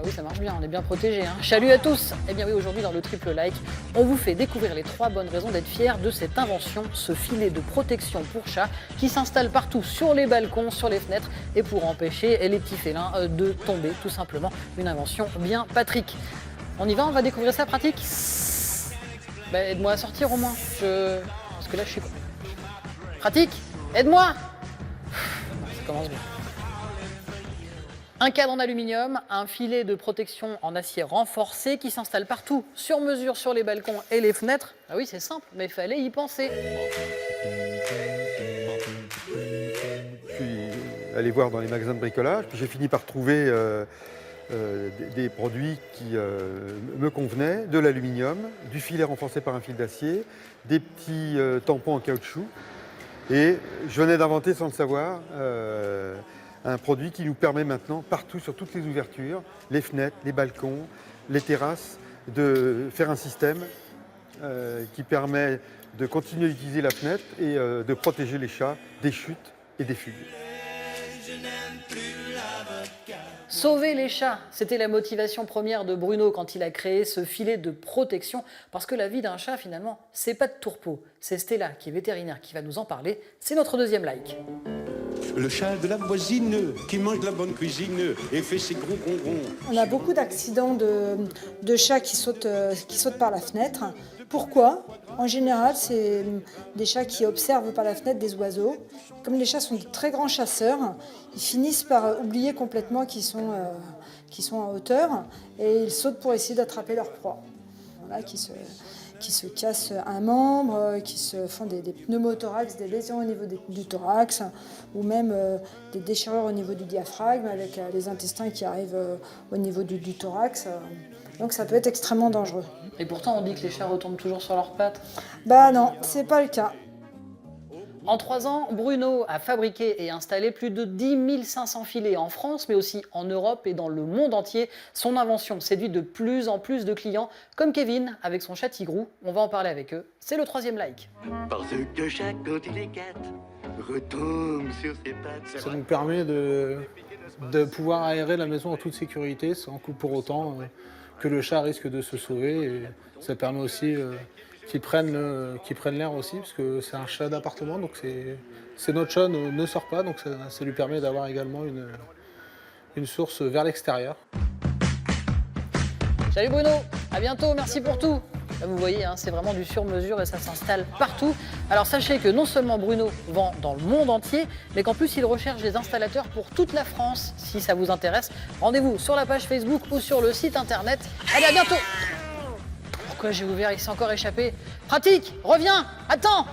oui, ça marche bien, on est bien protégé. Hein. Salut à tous. Eh bien oui, aujourd'hui dans le triple like, on vous fait découvrir les 3 bonnes raisons d'être fiers de cette invention, ce filet de protection pour chat qui s'installe partout sur les balcons, sur les fenêtres et pour empêcher les petits félins de tomber, tout simplement. Une invention bien Patrick. On y va, on va découvrir ça pratique. Bah, aide-moi à sortir au moins, parce que là je suis... Pratique, aide-moi. Ça commence bien. Un cadre en aluminium, un filet de protection en acier renforcé qui s'installe partout, sur mesure sur les balcons et les fenêtres. Ah oui, c'est simple, mais il fallait y penser. Je suis allé voir dans les magasins de bricolage, puis j'ai fini par trouver des produits qui me convenaient, de l'aluminium, du filet renforcé par un fil d'acier, des petits tampons en caoutchouc. Et je venais d'inventer, sans le savoir, un produit qui nous permet maintenant, partout, sur toutes les ouvertures, les fenêtres, les balcons, les terrasses, de faire un système qui permet de continuer d'utiliser la fenêtre et de protéger les chats des chutes et des fugues. Sauver les chats, c'était la motivation première de Bruno quand il a créé ce filet de protection, parce que la vie d'un chat, finalement, c'est pas de tourpeau. C'est Stella, qui est vétérinaire, qui va nous en parler. C'est notre deuxième like. Le chat de la voisine qui mange de la bonne cuisine et fait ses gros ronrons. On a beaucoup d'accidents de chats qui sautent par la fenêtre. Pourquoi? En général, c'est des chats qui observent par la fenêtre des oiseaux. Comme les chats sont de très grands chasseurs, ils finissent par oublier complètement qu'ils sont en hauteur et ils sautent pour essayer d'attraper leur proie. Voilà, qui se cassent un membre, qui se font des pneumothorax, des lésions au niveau du thorax, ou même des déchirures au niveau du diaphragme avec les intestins qui arrivent au niveau du thorax. Donc ça peut être extrêmement dangereux. Et pourtant, on dit que les chats retombent toujours sur leurs pattes. Bah non, c'est pas le cas. En 3 ans, Bruno a fabriqué et installé plus de 10 500 filets en France, mais aussi en Europe et dans le monde entier. Son invention séduit de plus en plus de clients, comme Kevin avec son chat Tigrou. On va en parler avec eux. C'est le 3e like. Parce que chaque quand il est gâte, retombe sur ses pattes. Ça nous permet de pouvoir aérer la maison en toute sécurité, sans que pour autant que le chat risque de se sauver. Et ça permet aussi qu'ils prennent l'air aussi, parce que c'est un chat d'appartement, donc c'est notre chat ne sort pas, donc ça lui permet d'avoir également une source vers l'extérieur. Salut Bruno, à bientôt, merci pour tout. Là, vous voyez, hein, c'est vraiment du sur-mesure et ça s'installe partout. Alors sachez que non seulement Bruno vend dans le monde entier, mais qu'en plus il recherche des installateurs pour toute la France. Si ça vous intéresse, rendez-vous sur la page Facebook ou sur le site internet. Allez, à bientôt. Pourquoi j'ai ouvert, il s'est encore échappé. Pratique, reviens, attends.